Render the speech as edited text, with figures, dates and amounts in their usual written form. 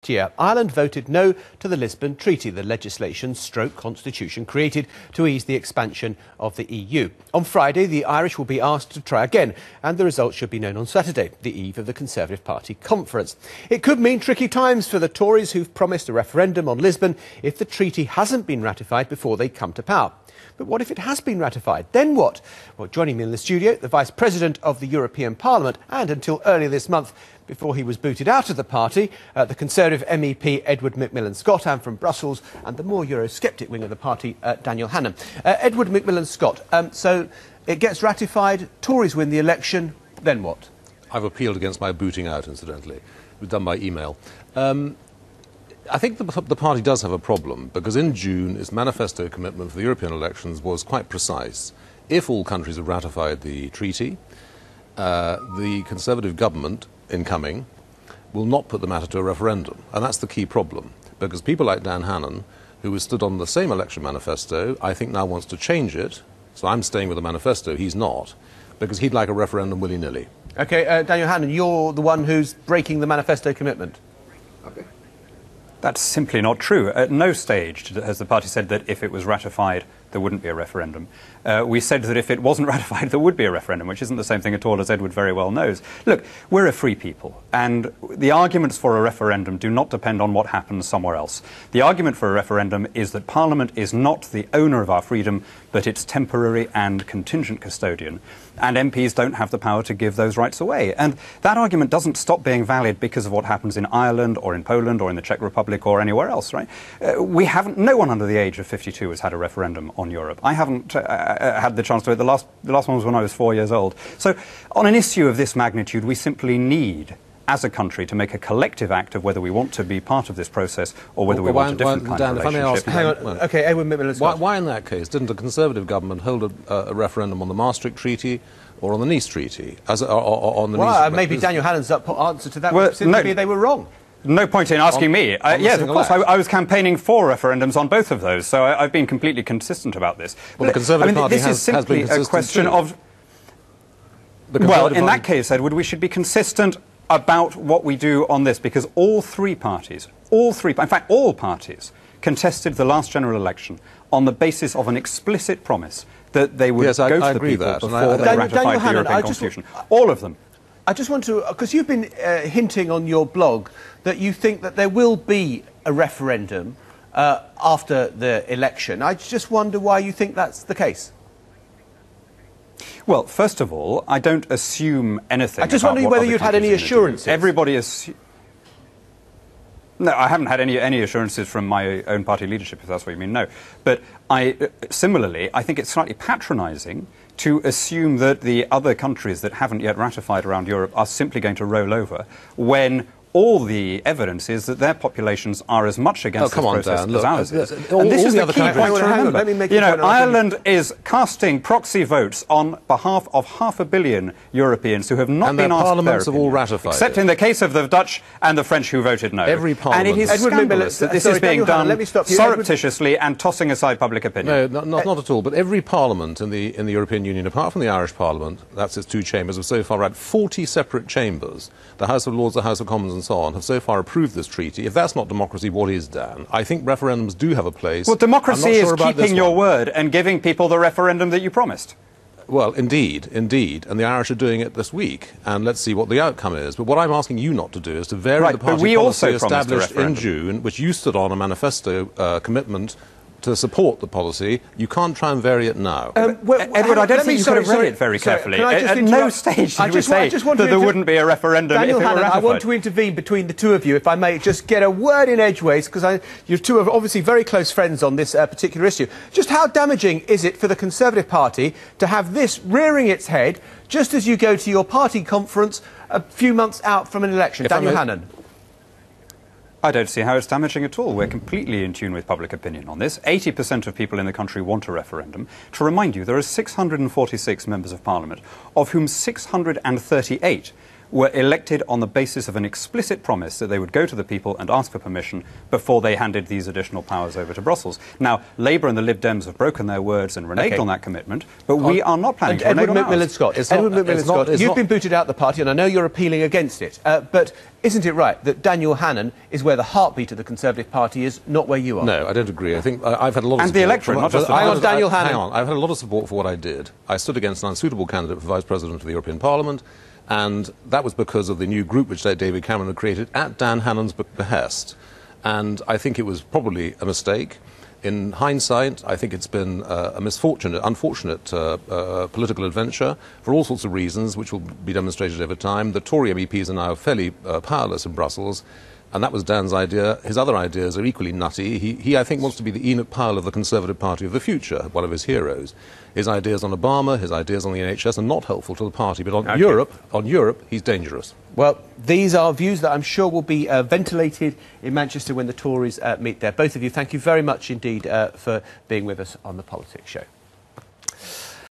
Year, Ireland voted no to the Lisbon Treaty, the legislation/constitution created to ease the expansion of the EU. On Friday, the Irish will be asked to try again, and the results should be known on Saturday, the eve of the Conservative Party conference. It could mean tricky times for the Tories, who've promised a referendum on Lisbon if the treaty hasn't been ratified before they come to power. But what if it has been ratified? Then what? Well, joining me in the studio, the Vice President of the European Parliament, and until earlier this month, before he was booted out of the party, the Conservative MEP Edward McMillan-Scott, and from Brussels, and the more Eurosceptic wing of the party, Daniel Hannan. Edward McMillan-Scott, so it gets ratified, Tories win the election, then what? I've appealed against my booting out, incidentally. It was done by email. I think the party does have a problem, because in June, its manifesto commitment for the European elections was quite precise. If all countries have ratified the treaty, the Conservative government incoming will not put the matter to a referendum. And that's the key problem, because people like Dan Hannan, who was stood on the same election manifesto, I think now wants to change it. So I'm staying with the manifesto, he's not, because he'd like a referendum willy-nilly. OK, Daniel Hannan, you're the one who's breaking the manifesto commitment. Okay. That's simply not true. At no stage has the party said that if it was ratified, there wouldn't be a referendum. We said that if it wasn't ratified, there would be a referendum, which isn't the same thing at all, as Edward very well knows. Look, we're a free people, and the arguments for a referendum do not depend on what happens somewhere else. The argument for a referendum is that Parliament is not the owner of our freedom, but its temporary and contingent custodian, and MPs don't have the power to give those rights away. And that argument doesn't stop being valid because of what happens in Ireland or in Poland or in the Czech Republic or anywhere else, right? No one under the age of 52 has had a referendum on Europe. I haven't had the chance to do it. The last one was when I was 4 years old. So on an issue of this magnitude, we simply need, as a country, to make a collective act of whether we want to be part of this process or whether we want a different kind of relationship. Hang on. OK, Edward McMillan-Scott. Why in that case didn't the Conservative government hold a referendum on the Maastricht Treaty or on the Nice Treaty? Maybe Daniel Hannan's answer to that would simply be they were wrong. No point in asking me. Yes, of course, I was campaigning for referendums on both of those, so I've been completely consistent about this. Well, the Conservative Party this is simply has been a question too. of... Well, in that case, Edward, we should be consistent about what we do on this, because all parties, in fact, all parties, contested the last general election on the basis of an explicit promise that they would go to the people before they ratified the European Constitution. All of them. I just want to, because you've been hinting on your blog that you think that there will be a referendum after the election. I just wonder why you think that's the case. Well, first of all, I don't assume anything. I just wonder whether you'd had any assurances. Everybody is... No, I haven't had any assurances from my own party leadership, if that's what you mean, no. But similarly, I think it's slightly patronising to assume that the other countries that haven't yet ratified around Europe are simply going to roll over when all the evidence is that their populations are as much against this process as ours is. And this is the key point to remember. You know, Ireland is casting proxy votes on behalf of 500 million Europeans who have not been asked parliaments their have all opinion, ratified except in the case of the Dutch and the French who voted no. Every parliament. And it is scandalous that this is being done surreptitiously and tossing aside public opinion. No, not at all. But every parliament in the European Union, apart from the Irish Parliament, that's its two chambers, have so far had 40 separate chambers. The House of Lords, the House of Commons and so on, have so far approved this treaty. If that's not democracy, what is, Dan? I think referendums do have a place. Well, democracy is keeping your word and giving people the referendum that you promised. Well, indeed, and the Irish are doing it this week, and let's see what the outcome is. But what I'm asking you not to do is to vary the party policy established in June, which you stood on a manifesto commitment to support the policy. You can't try and vary it now. Edward, I don't think you could have read it very carefully. At no stage did we say that there wouldn't be a referendum if it were ratified. I want to intervene between the two of you, if I may, just get a word in edgeways, because you two are obviously very close friends on this particular issue. Just how damaging is it for the Conservative Party to have this rearing its head just as you go to your party conference a few months out from an election? Daniel Hannan. I don't see how it's damaging at all. We're completely in tune with public opinion on this. 80% of people in the country want a referendum. To remind you, there are 646 members of Parliament, of whom 638 were elected on the basis of an explicit promise that they would go to the people and ask for permission before they handed these additional powers over to Brussels. Now, Labour and the Lib Dems have broken their words and reneged on that commitment, but we are not planning to renege on ours. Edward McMillan-Scott, you've been booted out the party, and I know you're appealing against it, but isn't it right that Daniel Hannan is where the heartbeat of the Conservative Party is, not where you are? No, I don't agree. I think I've had a lot of support. And the electorate, not just the party. Daniel Hannan. Hang on. I've had a lot of support for what I did. I stood against an unsuitable candidate for Vice President of the European Parliament, and that was because of the new group which David Cameron had created at Dan Hannan's behest. And I think it was probably a mistake. In hindsight, I think it's been a unfortunate political adventure for all sorts of reasons, which will be demonstrated over time. The Tory MEPs are now fairly powerless in Brussels, and that was Dan's idea. His other ideas are equally nutty. He I think, wants to be the Enoch Powell of the Conservative Party of the future, one of his heroes. His ideas on Obama, his ideas on the NHS are not helpful to the party, but on Europe, he's dangerous. Well, these are views that I'm sure will be ventilated in Manchester when the Tories meet there. Both of you, thank you very much indeed for being with us on The Politics Show.